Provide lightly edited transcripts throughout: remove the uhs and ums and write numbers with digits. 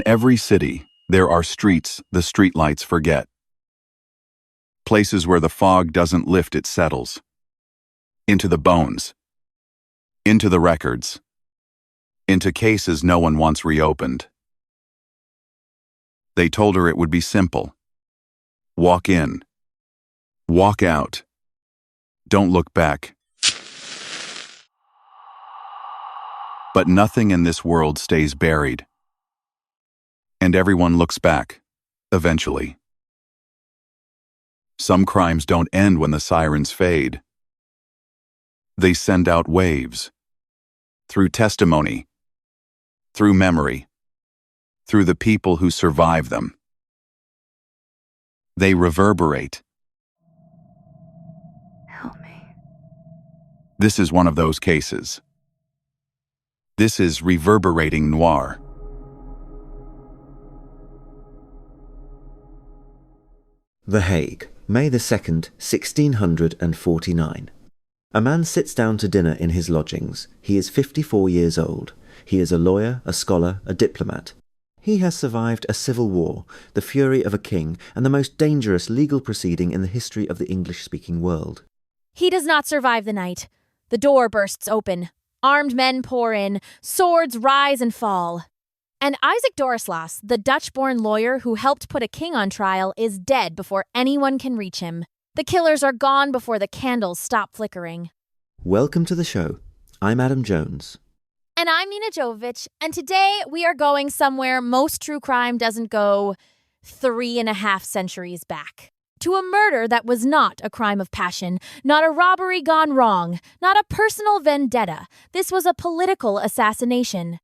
In every city, there are streets the streetlights forget. Places where the fog doesn't lift, it settles. Into the bones. Into the records. Into cases no one wants reopened. They told her it would be simple. Walk in. Walk out. Don't look back. But nothing in this world stays buried. And everyone looks back, eventually. Some crimes don't end when the sirens fade. They send out waves. Through testimony. Through memory. Through the people who survive them. They reverberate. Help me. This is one of those cases. This is reverberating noir. The Hague, May the 2nd, 1649. A man sits down to dinner in his lodgings. He is 54 years old. He is a lawyer, a scholar, a diplomat. He has survived a civil war, the fury of a king, and the most dangerous legal proceeding in the history of the English-speaking world. He does not survive the night. The door bursts open. Armed men pour in. Swords rise and fall. And Isaac Dorislaus, the Dutch-born lawyer who helped put a king on trial, is dead before anyone can reach him. The killers are gone before the candles stop flickering. Welcome to the show. I'm Adam Jones. And I'm Nina Jovovich, and today we are going somewhere most true crime doesn't go 3.5 centuries back. To a murder that was not a crime of passion, not a robbery gone wrong, not a personal vendetta. This was a political assassination.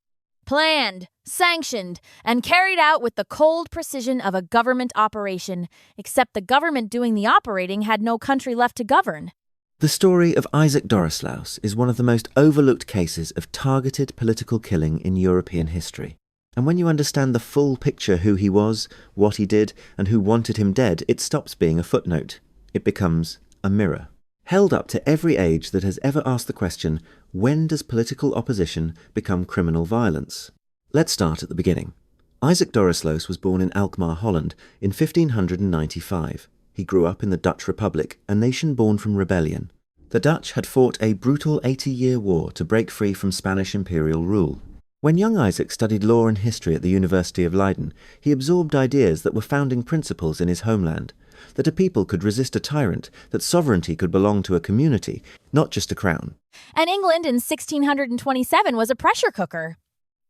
Planned, sanctioned, and carried out with the cold precision of a government operation, except the government doing the operating had no country left to govern. The story of Isaac Dorislaus is one of the most overlooked cases of targeted political killing in European history. And when you understand the full picture who he was, what he did, and who wanted him dead, it stops being a footnote. It becomes a mirror. Held up to every age that has ever asked the question, when does political opposition become criminal violence? Let's start at the beginning. Isaac Dorislaus was born in Alkmaar, Holland, in 1595. He grew up in the Dutch Republic, a nation born from rebellion. The Dutch had fought a brutal 80-year war to break free from Spanish imperial rule. When young Isaac studied law and history at the University of Leiden, he absorbed ideas that were founding principles in his homeland, that a people could resist a tyrant, that sovereignty could belong to a community, not just a crown. And England in 1627 was a pressure cooker.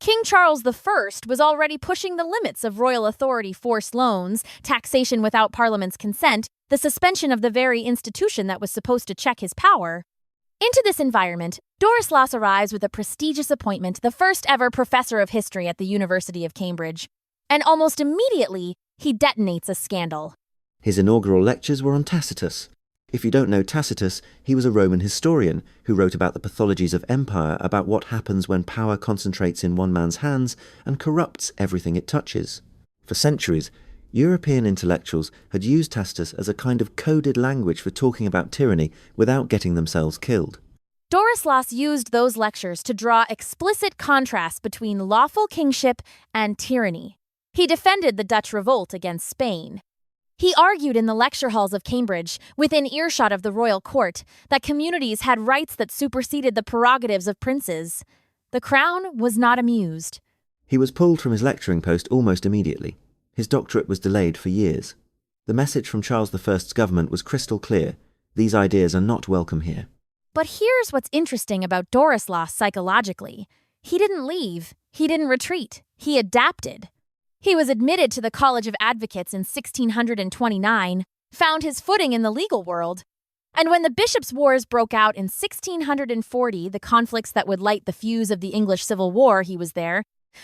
King Charles I was already pushing the limits of royal authority, forced loans, taxation without Parliament's consent, the suspension of the very institution that was supposed to check his power. Into this environment, Dorislaus arrives with a prestigious appointment, the first ever professor of history at the University of Cambridge. And almost immediately, he detonates a scandal. His inaugural lectures were on Tacitus. If you don't know Tacitus, he was a Roman historian who wrote about the pathologies of empire, about what happens when power concentrates in one man's hands and corrupts everything it touches. For centuries, European intellectuals had used Tacitus as a kind of coded language for talking about tyranny without getting themselves killed. Dorislaus used those lectures to draw explicit contrasts between lawful kingship and tyranny. He defended the Dutch revolt against Spain. He argued in the lecture halls of Cambridge, within earshot of the royal court, that communities had rights that superseded the prerogatives of princes. The crown was not amused. He was pulled from his lecturing post almost immediately. His doctorate was delayed for years. The message from Charles I's government was crystal clear. These ideas are not welcome here. But here's what's interesting about Dorislaus psychologically. He didn't leave. He didn't retreat. He adapted. He was admitted to the College of Advocates in 1629, found his footing in the legal world. And when the bishops' wars broke out in 1640, the conflicts that would light the fuse of the English Civil War, he was there.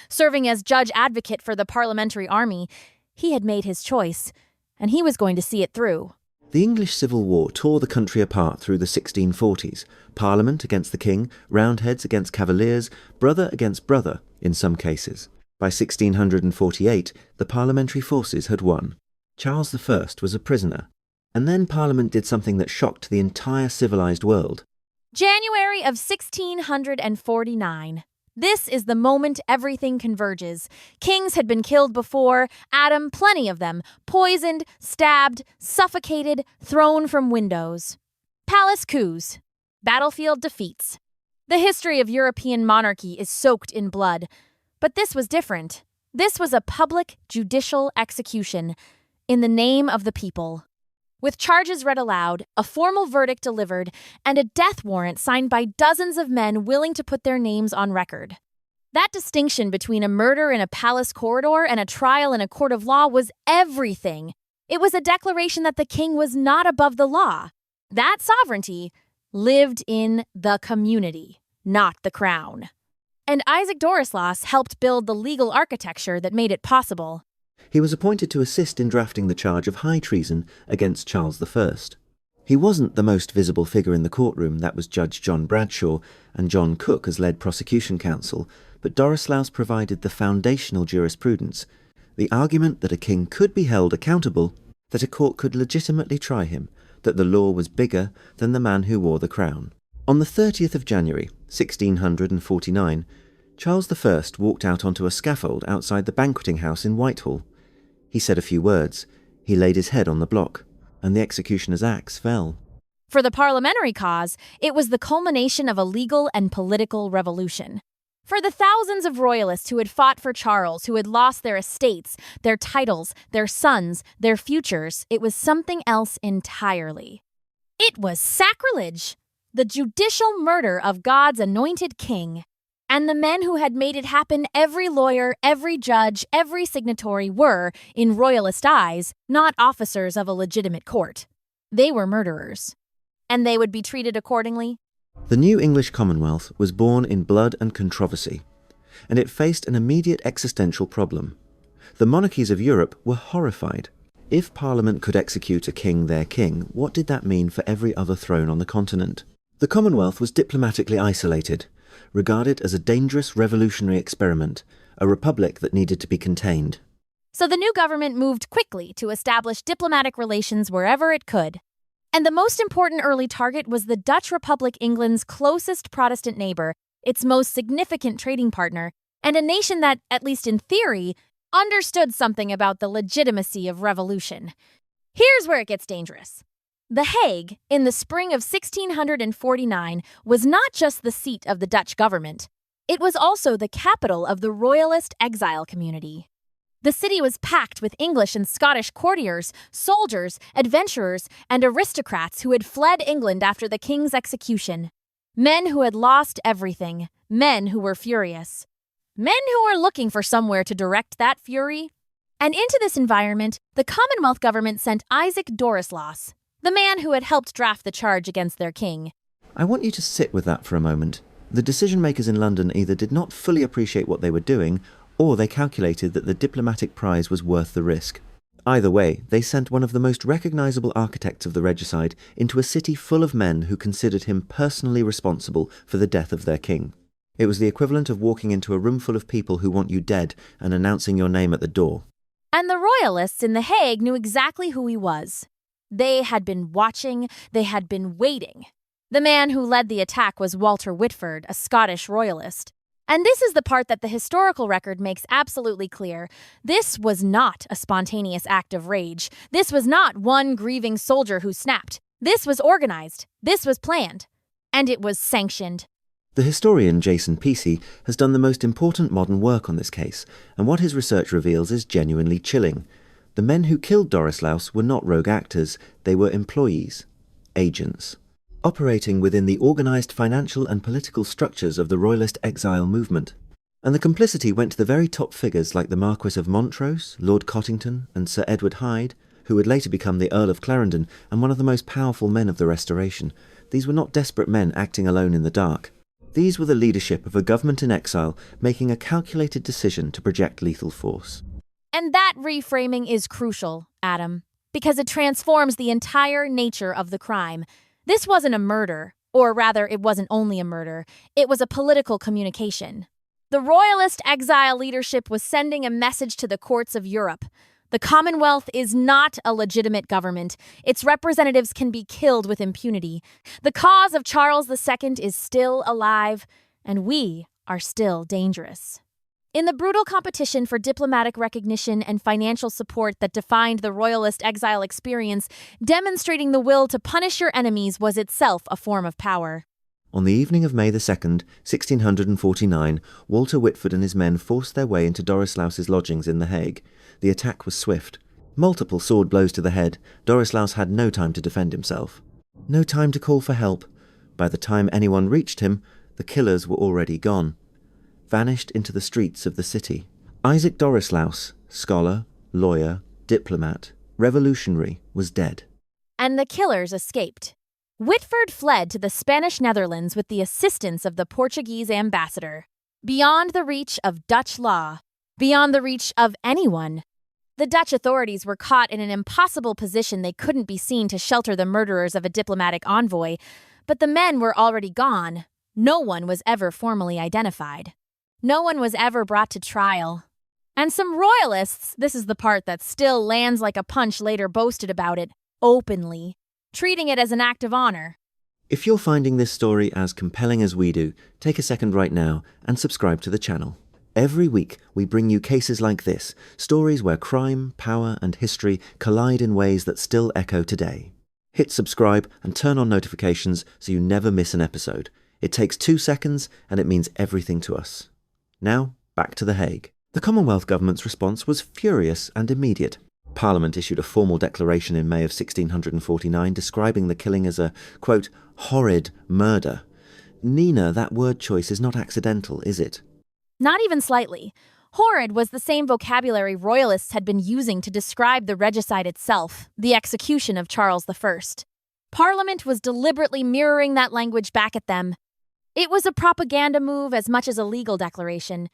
Serving as judge advocate for the parliamentary army, he had made his choice, and he was going to see it through. The English Civil War tore the country apart through the 1640s. Parliament against the king, Roundheads against Cavaliers, brother against brother in some cases. By 1648, the parliamentary forces had won. Charles I was a prisoner. And then Parliament did something that shocked the entire civilized world. January of 1649. This is the moment everything converges. Kings had been killed before, Adam, plenty of them, poisoned, stabbed, suffocated, thrown from windows. Palace coups. Battlefield defeats. The history of European monarchy is soaked in blood. But this was different. This was a public judicial execution in the name of the people. With charges read aloud, a formal verdict delivered, and a death warrant signed by dozens of men willing to put their names on record. That distinction between a murder in a palace corridor and a trial in a court of law was everything. It was a declaration that the king was not above the law. That sovereignty lived in the community, not the crown. And Isaac Dorislaus helped build the legal architecture that made it possible. He was appointed to assist in drafting the charge of high treason against Charles I. He wasn't the most visible figure in the courtroom, that was Judge John Bradshaw, and John Cook as led prosecution counsel, but Dorislaus provided the foundational jurisprudence, the argument that a king could be held accountable, that a court could legitimately try him, that the law was bigger than the man who wore the crown. On the 30th of January, 1649, Charles I walked out onto a scaffold outside the banqueting house in Whitehall. He said a few words, he laid his head on the block, and the executioner's axe fell. For the parliamentary cause, it was the culmination of a legal and political revolution. For the thousands of Royalists who had fought for Charles, who had lost their estates, their titles, their sons, their futures, it was something else entirely. It was sacrilege, the judicial murder of God's anointed king. And the men who had made it happen, every lawyer, every judge, every signatory were, in Royalist eyes, not officers of a legitimate court. They were murderers. And they would be treated accordingly. The new English Commonwealth was born in blood and controversy, and it faced an immediate existential problem. The monarchies of Europe were horrified. If Parliament could execute a king their king, what did that mean for every other throne on the continent? The Commonwealth was diplomatically isolated, regarded as a dangerous revolutionary experiment, a republic that needed to be contained. So the new government moved quickly to establish diplomatic relations wherever it could. And the most important early target was the Dutch Republic, England's closest Protestant neighbor, its most significant trading partner, and a nation that, at least in theory, understood something about the legitimacy of revolution. Here's where it gets dangerous. The Hague, in the spring of 1649, was not just the seat of the Dutch government. It was also the capital of the Royalist exile community. The city was packed with English and Scottish courtiers, soldiers, adventurers, and aristocrats who had fled England after the king's execution. Men who had lost everything, men who were furious. Men who were looking for somewhere to direct that fury. And into this environment, the Commonwealth government sent Isaac Dorislaus, the man who had helped draft the charge against their king. I want you to sit with that for a moment. The decision-makers in London either did not fully appreciate what they were doing, or they calculated that the diplomatic prize was worth the risk. Either way, they sent one of the most recognisable architects of the Regicide into a city full of men who considered him personally responsible for the death of their king. It was the equivalent of walking into a room full of people who want you dead and announcing your name at the door. And the Royalists in The Hague knew exactly who he was. They had been watching, they had been waiting. The man who led the attack was Walter Whitford, a Scottish Royalist. And this is the part that the historical record makes absolutely clear. This was not a spontaneous act of rage. This was not one grieving soldier who snapped. This was organized. This was planned. And it was sanctioned. The historian Jason Pesey has done the most important modern work on this case, and what his research reveals is genuinely chilling. The men who killed Dorislaus were not rogue actors, they were employees, agents, operating within the organised financial and political structures of the Royalist exile movement. And the complicity went to the very top figures like the Marquis of Montrose, Lord Cottington, and Sir Edward Hyde, who would later become the Earl of Clarendon and one of the most powerful men of the Restoration. These were not desperate men acting alone in the dark. These were the leadership of a government in exile making a calculated decision to project lethal force. And that reframing is crucial, Adam, because it transforms the entire nature of the crime. This wasn't a murder, or rather, it wasn't only a murder. It was a political communication. The Royalist exile leadership was sending a message to the courts of Europe. The Commonwealth is not a legitimate government. Its representatives can be killed with impunity. The cause of Charles II is still alive, and we are still dangerous. In the brutal competition for diplomatic recognition and financial support that defined the Royalist exile experience, demonstrating the will to punish your enemies was itself a form of power. On the evening of May 2nd, 1649, Walter Whitford and his men forced their way into Dorislaus's lodgings in The Hague. The attack was swift. Multiple sword blows to the head, Dorislaus had no time to defend himself. No time to call for help. By the time anyone reached him, the killers were already gone. Vanished into the streets of the city. Isaac Dorislaus, scholar, lawyer, diplomat, revolutionary, was dead. And the killers escaped. Whitford fled to the Spanish Netherlands with the assistance of the Portuguese ambassador. Beyond the reach of Dutch law, beyond the reach of anyone. The Dutch authorities were caught in an impossible position. They couldn't be seen to shelter the murderers of a diplomatic envoy, but the men were already gone. No one was ever formally identified. No one was ever brought to trial. And some Royalists, this is the part that still lands like a punch, later boasted about it, openly, treating it as an act of honor. If you're finding this story as compelling as we do, take a second right now and subscribe to the channel. Every week, we bring you cases like this, stories where crime, power, and history collide in ways that still echo today. Hit subscribe and turn on notifications so you never miss an episode. It takes 2 seconds and it means everything to us. Now, back to The Hague. The Commonwealth government's response was furious and immediate. Parliament issued a formal declaration in May of 1649 describing the killing as a, quote, horrid murder. Nina, that word choice is not accidental, is it? Not even slightly. Horrid was the same vocabulary Royalists had been using to describe the regicide itself, the execution of Charles I. Parliament was deliberately mirroring that language back at them. It was a propaganda move as much as a legal declaration.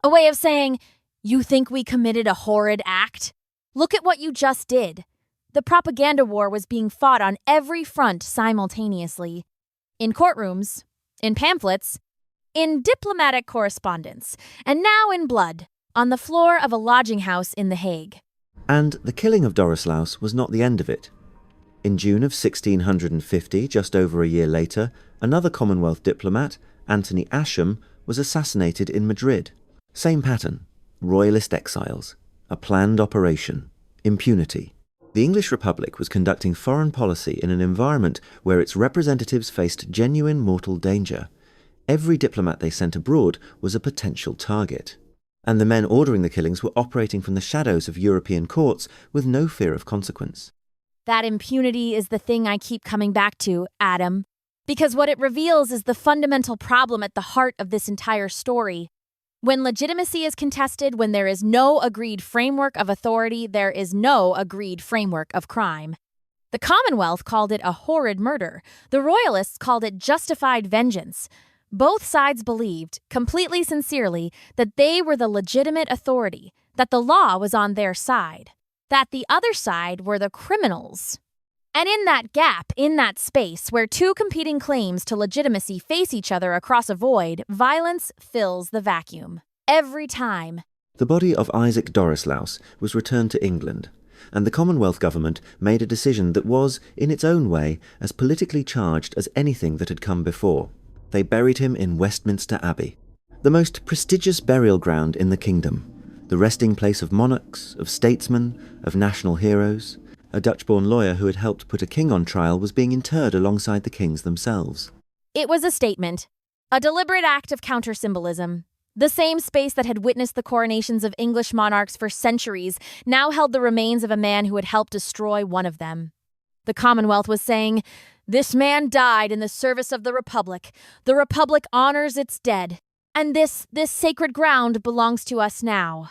A way of saying, you think we committed a horrid act? Look at what you just did. The propaganda war was being fought on every front simultaneously. In courtrooms, in pamphlets, in diplomatic correspondence, and now in blood, on the floor of a lodging house in The Hague. And the killing of Dorislaus was not the end of it. In June of 1650, just over a year later, another Commonwealth diplomat, Anthony Ascham, was assassinated in Madrid. Same pattern. Royalist exiles. A planned operation. Impunity. The English Republic was conducting foreign policy in an environment where its representatives faced genuine mortal danger. Every diplomat they sent abroad was a potential target. And the men ordering the killings were operating from the shadows of European courts with no fear of consequence. That impunity is the thing I keep coming back to, Adam, because what it reveals is the fundamental problem at the heart of this entire story. When legitimacy is contested, when there is no agreed framework of authority, there is no agreed framework of crime. The Commonwealth called it a horrid murder. The Royalists called it justified vengeance. Both sides believed, completely sincerely, that they were the legitimate authority, that the law was on their side, that the other side were the criminals. And in that gap, in that space, where two competing claims to legitimacy face each other across a void, violence fills the vacuum. Every time. The body of Isaac Dorislaus was returned to England, and the Commonwealth government made a decision that was, in its own way, as politically charged as anything that had come before. They buried him in Westminster Abbey, the most prestigious burial ground in the kingdom, the resting place of monarchs, of statesmen, of national heroes. A Dutch-born lawyer who had helped put a king on trial was being interred alongside the kings themselves. It was a statement, a deliberate act of counter-symbolism. The same space that had witnessed the coronations of English monarchs for centuries now held the remains of a man who had helped destroy one of them. The Commonwealth was saying, this man died in the service of the Republic. The Republic honors its dead. And this sacred ground belongs to us now.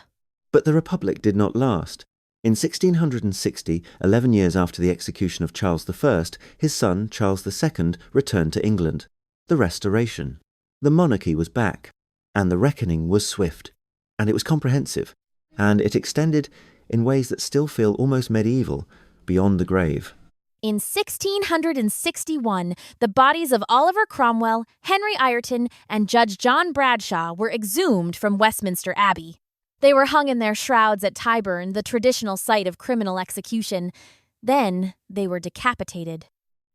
But the Republic did not last. In 1660, 11 years after the execution of Charles I, his son, Charles II, returned to England. The Restoration. The monarchy was back. And the reckoning was swift. And it was comprehensive. And it extended in ways that still feel almost medieval, beyond the grave. In 1661, the bodies of Oliver Cromwell, Henry Ireton, and Judge John Bradshaw were exhumed from Westminster Abbey. They were hung in their shrouds at Tyburn, the traditional site of criminal execution. Then they were decapitated.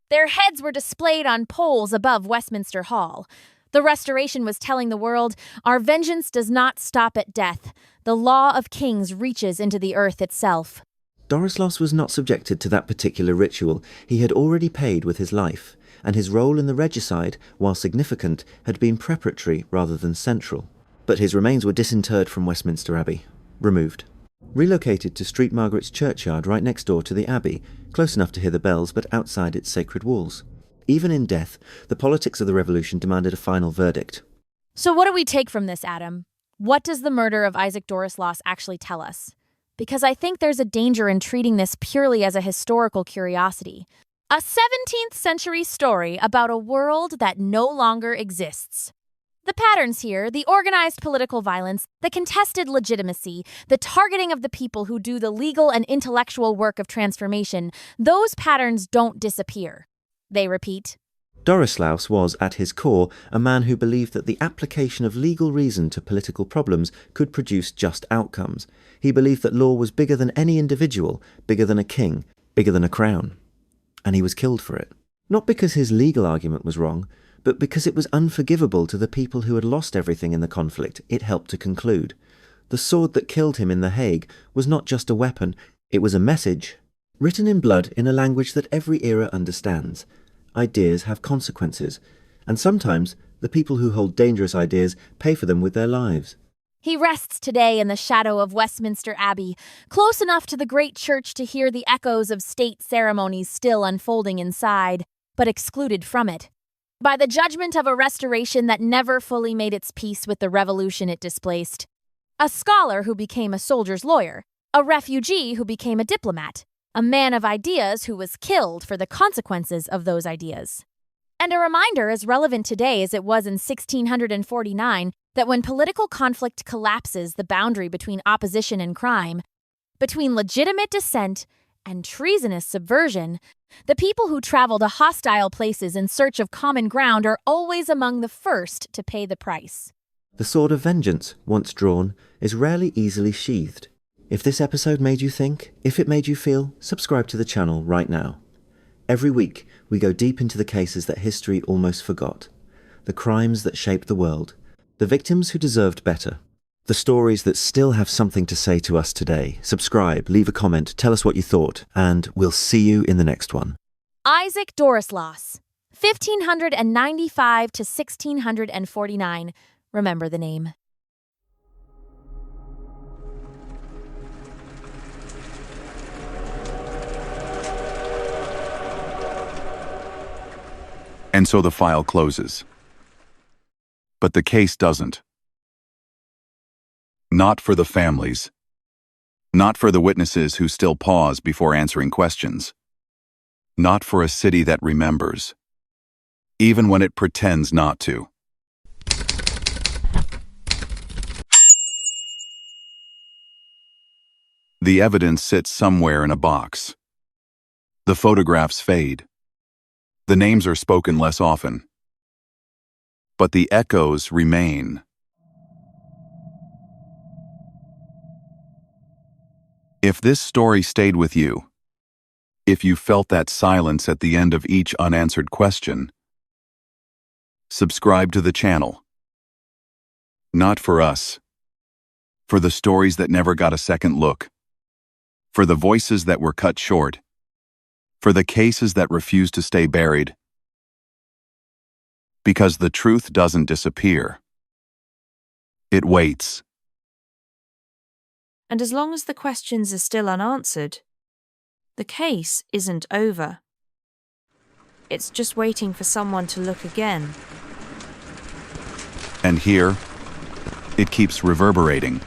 Their heads were displayed on poles above Westminster Hall. The Restoration was telling the world, our vengeance does not stop at death. The law of kings reaches into the earth itself. Dorislaus was not subjected to that particular ritual. He had already paid with his life, and his role in the Regicide, while significant, had been preparatory rather than central. But his remains were disinterred from Westminster Abbey, removed. Relocated to St Margaret's churchyard right next door to the Abbey, close enough to hear the bells but outside its sacred walls. Even in death, the politics of the revolution demanded a final verdict. So what do we take from this, Adam? What does the murder of Isaac Dorislaus actually tell us? Because I think there's a danger in treating this purely as a historical curiosity. A 17th century story about a world that no longer exists. The patterns here, the organized political violence, the contested legitimacy, the targeting of the people who do the legal and intellectual work of transformation, those patterns don't disappear. They repeat. Dorislaus was, at his core, a man who believed that the application of legal reason to political problems could produce just outcomes. He believed that law was bigger than any individual, bigger than a king, bigger than a crown. And he was killed for it. Not because his legal argument was wrong, but because it was unforgivable to the people who had lost everything in the conflict it helped to conclude. The sword that killed him in The Hague was not just a weapon, it was a message, written in blood in a language that every era understands. Ideas have consequences, and sometimes the people who hold dangerous ideas pay for them with their lives. He rests today in the shadow of Westminster Abbey, close enough to the great church to hear the echoes of state ceremonies still unfolding inside, but excluded from it. By the judgment of a restoration that never fully made its peace with the revolution it displaced. A scholar who became a soldier's lawyer, a refugee who became a diplomat, a man of ideas who was killed for the consequences of those ideas. And a reminder as relevant today as it was in 1649 that when political conflict collapses the boundary between opposition and crime, between legitimate dissent and treasonous subversion, the people who travel to hostile places in search of common ground are always among the first to pay the price. The sword of vengeance, once drawn, is rarely easily sheathed. If this episode made you think, if it made you feel, subscribe to the channel right now. Every week, we go deep into the cases that history almost forgot. The crimes that shaped the world. The victims who deserved better. The stories that still have something to say to us today. Subscribe, leave a comment, tell us what you thought, and we'll see you in the next one. Isaac Dorislaus, 1595 to 1649. Remember the name. And so the file closes. But the case doesn't. Not for the families. Not for the witnesses who still pause before answering questions. Not for a city that remembers, even when it pretends not to. The evidence sits somewhere in a box. The photographs fade. The names are spoken less often. But the echoes remain. If this story stayed with you, if you felt that silence at the end of each unanswered question, subscribe to the channel. Not for us, for the stories that never got a second look, for the voices that were cut short, for the cases that refuse to stay buried. Because the truth doesn't disappear. It waits. And as long as the questions are still unanswered, the case isn't over. It's just waiting for someone to look again. And here, it keeps reverberating.